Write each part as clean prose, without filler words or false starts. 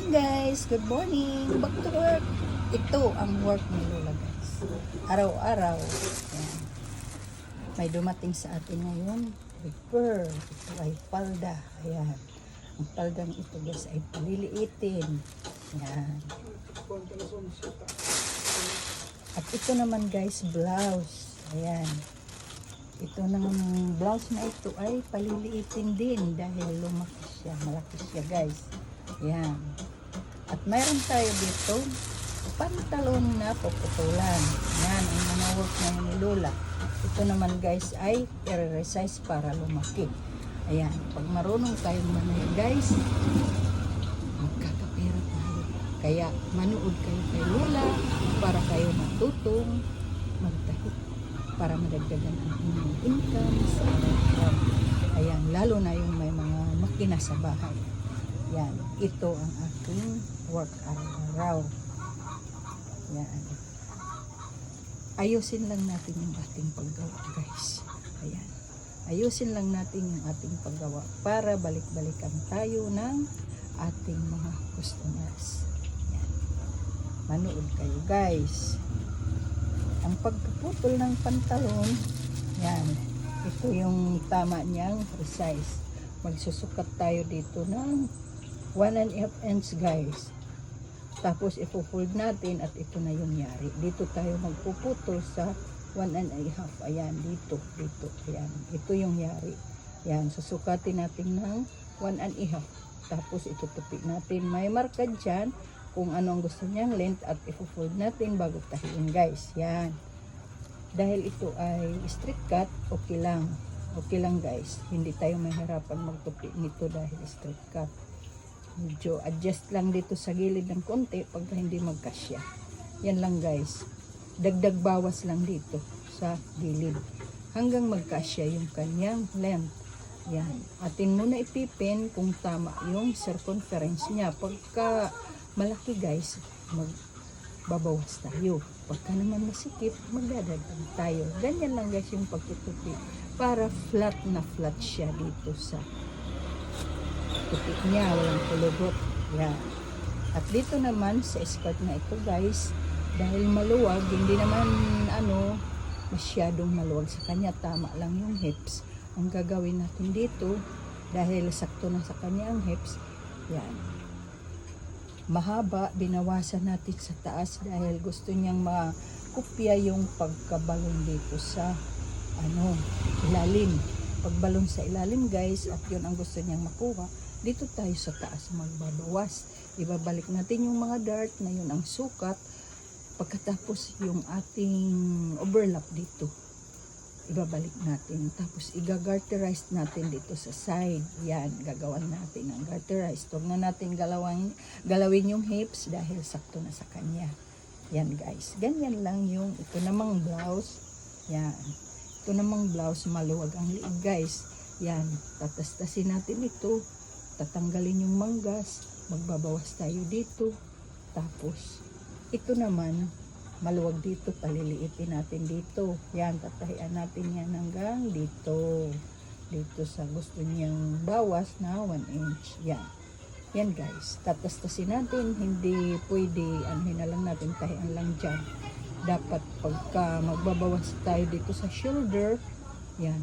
morning guys, good morning, back to work. Ito ang work ni Lola guys, araw-araw. Ayan. May dumating sa atin ngayon repair. Ito ay palda. Ayan, ang paldang ito guys ay paliliitin. Ayan. At ito naman guys, blouse. Ayan, ito ng blouse na ito ay paliliitin din dahil lumaki siya, malaki siya guys. Yan. At mayroon tayo dito pantalon na puputulan. Yan ang mga work na ni Lola. Ito naman guys ay i-resize para lumaki. Ayan, pag marunong tayong manay guys, magkakapera tayo. Kaya manood kayo kay Lola para kayo matutong magtahi, para madagdagan ang inyong income sa araw-araw. Ayan, lalo na yung may mga makina sa bahay. Yan, ito ang aking work araw-araw. Yan. Ayusin lang natin yung ating paggawa guys. Ayan. Ayusin lang natin yung ating paggawa para balik-balikan tayo ng ating mga customers. Yan. Manood kayo guys. Ang pagpuputol ng pantalon, yan, ito yung tama niyang resize. Magsusukat tayo dito ng 1.5 inch guys. Tapos ipo-fold natin at ito na yung yari. Dito tayo magpuputol sa 1.5. Ayan, dito. Ayan, ito yung yari. Ayan, susukatin natin ng 1.5. Tapos itutupi natin. May marka dyan kung ano ang gusto niyang length at ipo-fold natin bago tahiin guys. Yan. Dahil ito ay straight cut, okay lang. Okay lang guys. Hindi tayo mahirapan magtupi nito dahil straight cut. Medyo adjust lang dito sa gilid ng konti pagka hindi magkasya. Yan lang guys. Dagdag bawas lang dito sa gilid. Hanggang magkasya yung kanyang length. Yan. Atin muna ipipin kung tama yung circumference niya. Pagka malaki guys, magbabawas tayo. Pagka naman masikip, magdadagdag tayo. Ganyan lang guys yung pagtutupi. Para flat na flat siya dito sa tupi niya, walang pulugot. Yan. At dito naman sa skirt na ito guys, dahil maluwag, hindi naman masyadong maluwag sa kanya, tama lang yung hips. Ang gagawin natin dito, dahil sakto na sa kanya ang hips, yan, mahaba, binawasan natin sa taas dahil gusto niyang makupya yung pagkabalon dito sa ilalim. Pagbalon sa ilalim guys, at yun ang gusto niyang makuha, dito tayo sa taas magbabawas. Ibabalik natin yung mga dart na yun ang sukat. Pagkatapos yung ating overlap dito, ibabalik natin. Tapos i-garterize natin dito sa side. Yan, gagawan natin ang garterize. Huwag na natin galawin yung hips dahil sakto na sa kanya. Yan guys, ganyan lang yung ito namang blouse. Yan, ito namang blouse, maluwag ang liig guys. Yan, tatastasin natin ito. Tatanggalin yung manggas, magbabawas tayo dito. Tapos ito naman maluwag dito, paliliitin natin dito. Yan, tatahian natin yan hanggang dito. Dito sa gusto niyang bawas na 1 inch. Yan. Yan guys, tatastasin natin. Hindi pwede, na lang natin, tahian lang dyan. Dapat pagka magbabawas tayo dito sa shoulder, yan,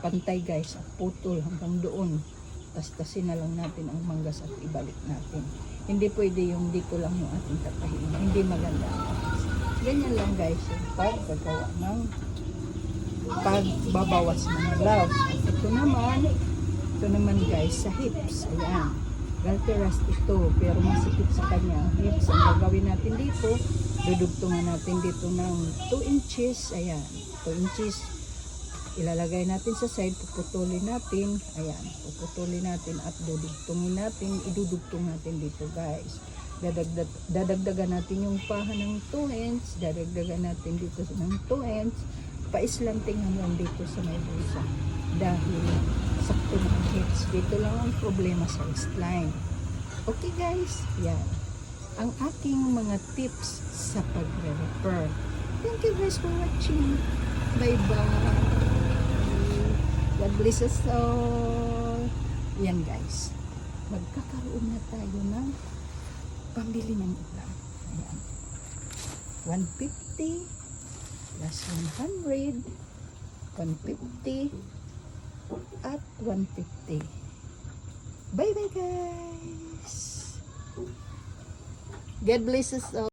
pantay guys, at putol hanggang doon. Tastasin na lang natin ang manggas at ibalik natin. Hindi pwede yung dito lang yung ating tatahiin. Hindi maganda. Ganyan lang guys yung paggagawa ng pagbabawas ng blouse. Ito naman guys sa hips. Ayan. Garterized ito pero masikip sa kanya ang hips. Ang gagawin natin dito, dudugtungan natin dito ng 2 inches. Ayan. 2 inches. Ilalagay natin sa side, puputulin natin. Ayan, puputulin natin at dudugtungin natin. Idudugtong natin dito guys. Dadagdagan natin yung paha ng 2 inch. Dadagdagan natin dito ng 2 inch. Paislanting hanggang dito sa may bulsa. Dahil sakto na ang hips. Dito lang ang problema sa waistline. Okay guys, yan. Ang aking mga tips sa pagre-repair. Thank you guys for watching. Bye-bye. God bless us all. Yan guys. Magkakaroon na tayo ng pambili ng ulam. Ayan. 150 plus 100, 150 at 150. Bye bye guys. God bless us all.